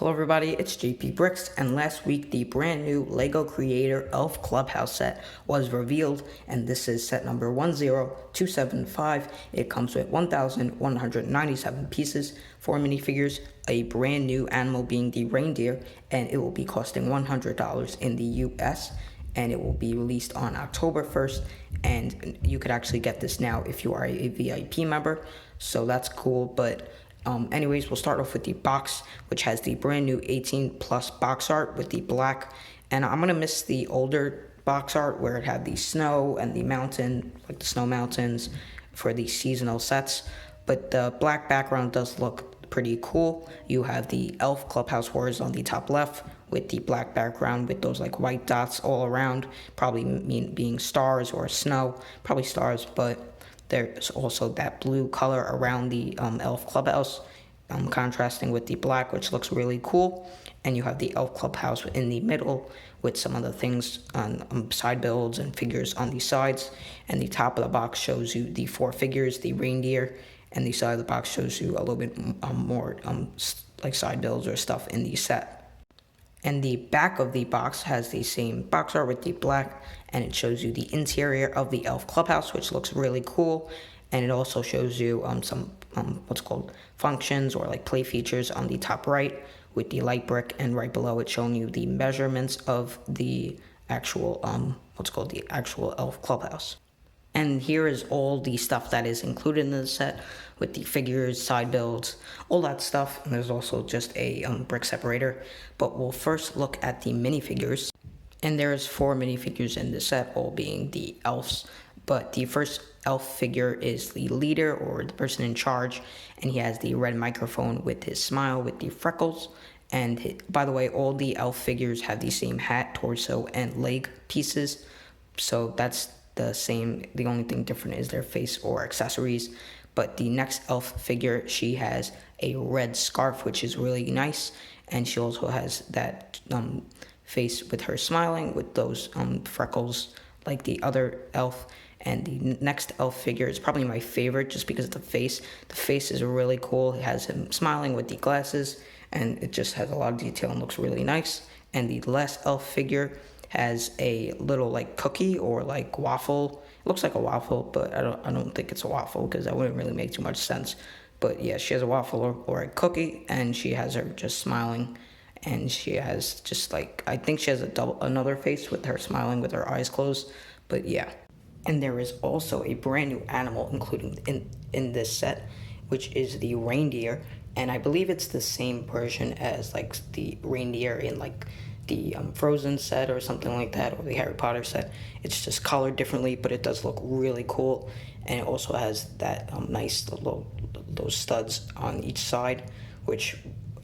Hello everybody, it's JP Bricks, and last week the brand new LEGO Creator Elf Clubhouse set was revealed, and this is set number 10275. It comes with 1,197 pieces, 4 minifigures, a brand new animal being the reindeer, and it will be costing $100 in the US, and it will be released on October 1st, and you could actually get this now if you are a VIP member, so that's cool. But anyways, we'll start off with the box, which has the brand new 18 plus box art with the black, and I'm gonna miss the older box art where it had the snow and the mountain, like the snow mountains for the seasonal sets, but the black background does look pretty cool. You have the Elf Clubhouse Horrors on the top left with the black background with those like white dots all around, probably being stars or snow, probably stars, but there's also that blue color around the Elf Clubhouse, contrasting with the black, which looks really cool. And you have the Elf Clubhouse in the middle with some other things on side builds and figures on the sides. And the top of the box shows you the 4 figures, the reindeer, and the side of the box shows you a little bit more like side builds or stuff in the set. And the back of the box has the same box art with the black, and it shows you the interior of the Elf Clubhouse, which looks really cool. And it also shows you some what's called functions or like play features on the top right with the light brick, and right below it showing you the measurements of the actual what's called the actual Elf Clubhouse. And here is all the stuff that is included in the set with the figures, side builds, all that stuff. And there's also just a brick separator. But we'll first look at the minifigures. And there's 4 minifigures in the set, all being the elves. But the first elf figure is the leader or the person in charge. And he has the red microphone with his smile with the freckles. And by the way, all the elf figures have the same hat, torso, and leg pieces. So that's the same. The only thing different is their face or accessories. But the next elf figure, she has a red scarf, which is really nice, and she also has that face with her smiling with those freckles like the other elf. And the next elf figure is probably my favorite just because of the face. The face is really cool. It has him smiling with the glasses, and it just has a lot of detail and looks really nice. And the last elf figure has a little like cookie or like waffle. It looks like a waffle, but I don't think it's a waffle because that wouldn't really make too much sense. But yeah, she has a waffle or a cookie, and she has her just smiling, and she has just like, I think she has another face with her smiling with her eyes closed. But yeah. And there is also a brand new animal included in this set, which is the reindeer, and I believe it's the same version as like the reindeer in like the Frozen set or something like that, or the Harry Potter set. It's just colored differently, but it does look really cool, and it also has that nice little those studs on each side, which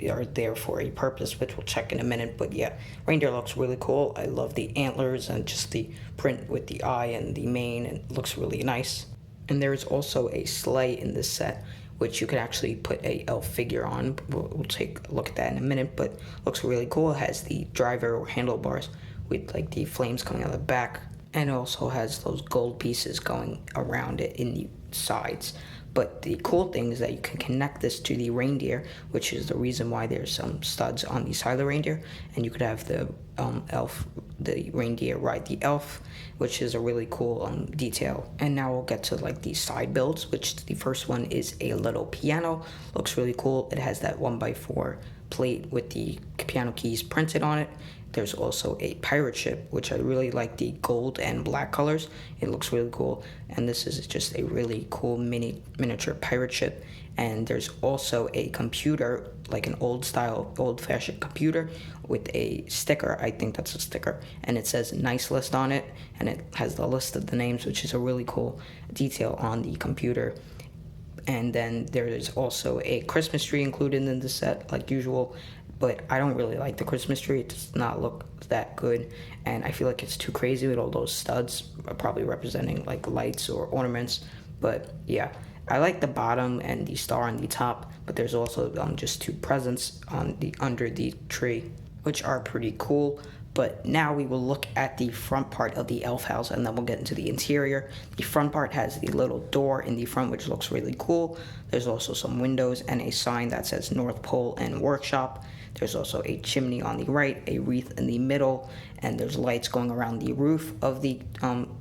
are there for a purpose, which we'll check in a minute. But yeah, reindeer looks really cool. I love the antlers and just the print with the eye and the mane, and it looks really nice. And there is also a sleigh in this set, which you could actually put a elf figure on. We'll take a look at that in a minute, but looks really cool. It has the driver or handlebars with like the flames coming out of the back, and it also has those gold pieces going around it in the sides. But the cool thing is that you can connect this to the reindeer, which is the reason why there's some studs on the side of the reindeer, and you could have the the reindeer ride the elf, which is a really cool detail. And now we'll get to like the side builds, which the first one is a little piano. Looks really cool. It has that 1x4 plate with the piano keys printed on it. There's also a pirate ship, which I really like the gold and black colors. It looks really cool. And this is just a really cool miniature pirate ship. And there's also a computer, like an old-fashioned computer with a sticker. I think that's a sticker. And it says Nice List on it. And it has the list of the names, which is a really cool detail on the computer. And then there is also a Christmas tree included in the set, like usual. But I don't really like the Christmas tree. It does not look that good, and I feel like it's too crazy with all those studs, probably representing like lights or ornaments. But yeah, I like the bottom and the star on the top, but there's also just 2 presents on the under the tree, which are pretty cool. But now we will look at the front part of the elf house, and then we'll get into the interior. The front part has the little door in the front, which looks really cool. There's also some windows and a sign that says North Pole and Workshop. There's also a chimney on the right, a wreath in the middle, and there's lights going around the roof of the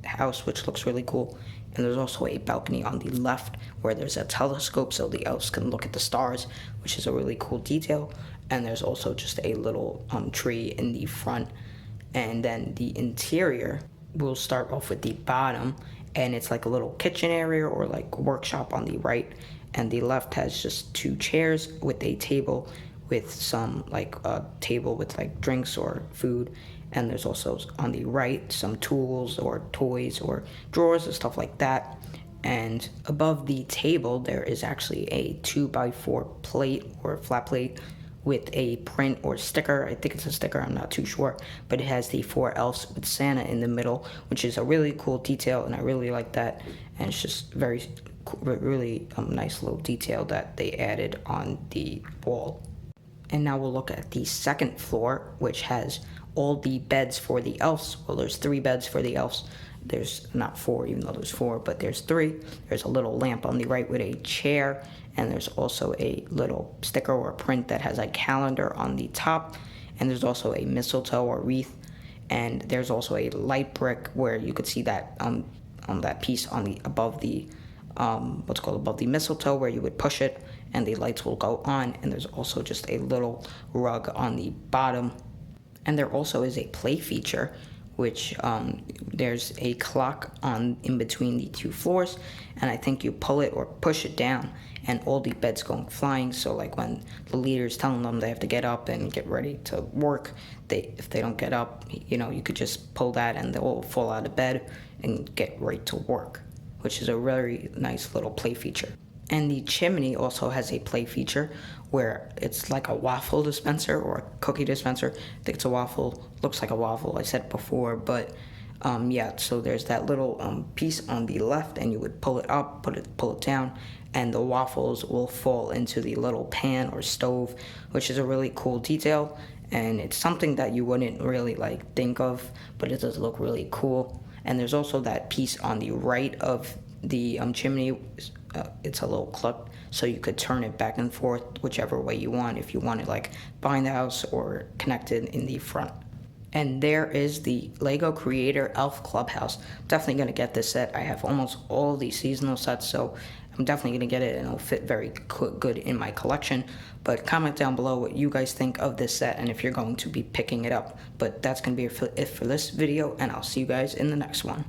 house, which looks really cool. And there's also a balcony on the left where there's a telescope so the elves can look at the stars, which is a really cool detail. And there's also just a little tree in the front. And then the interior, we'll start off with the bottom, and it's like a little kitchen area or like workshop on the right, and the left has just 2 chairs with a table with some like a table with like drinks or food. And there's also on the right some tools or toys or drawers and stuff like that. And above the table there is actually a 2x4 plate or flat plate with a print or sticker. I think it's a sticker, I'm not too sure, but it has the 4 elves with Santa in the middle, which is a really cool detail, and I really like that. And it's just very really nice little detail that they added on the wall. And now we'll look at the second floor, which has all the beds for the elves. Well, there's 3 beds for the elves. There's not 4, even though there's 4, but there's 3. There's a little lamp on the right with a chair, and there's also a little sticker or print that has a calendar on the top, and there's also a mistletoe or wreath, and there's also a light brick where you could see that that piece on the above the above the mistletoe where you would push it and the lights will go on. And there's also just a little rug on the bottom, and there also is a play feature, which there's a clock on in between the 2 floors, and I think you pull it or push it down and all the beds go flying. So like when the leader's telling them they have to get up and get ready to work, if they don't get up, you could just pull that and they'll all fall out of bed and get ready to work, which is a very nice little play feature. And the chimney also has a play feature where it's like a waffle dispenser or a cookie dispenser. I think it's a waffle, looks like a waffle, I said before, but yeah, so there's that little piece on the left, and you would pull it up, pull it down, and the waffles will fall into the little pan or stove, which is a really cool detail, and it's something that you wouldn't really think of, but it does look really cool. And there's also that piece on the right of the chimney. It's a little clip, so you could turn it back and forth whichever way you want, if you want it behind the house or connected in the front. And there is the Lego Creator Elf Clubhouse. I'm definitely going to get this set. I have almost all the seasonal sets, so I'm definitely going to get it, and it'll fit very good in my collection. But comment down below what you guys think of this set and if you're going to be picking it up. But that's going to be it for this video, and I'll see you guys in the next one.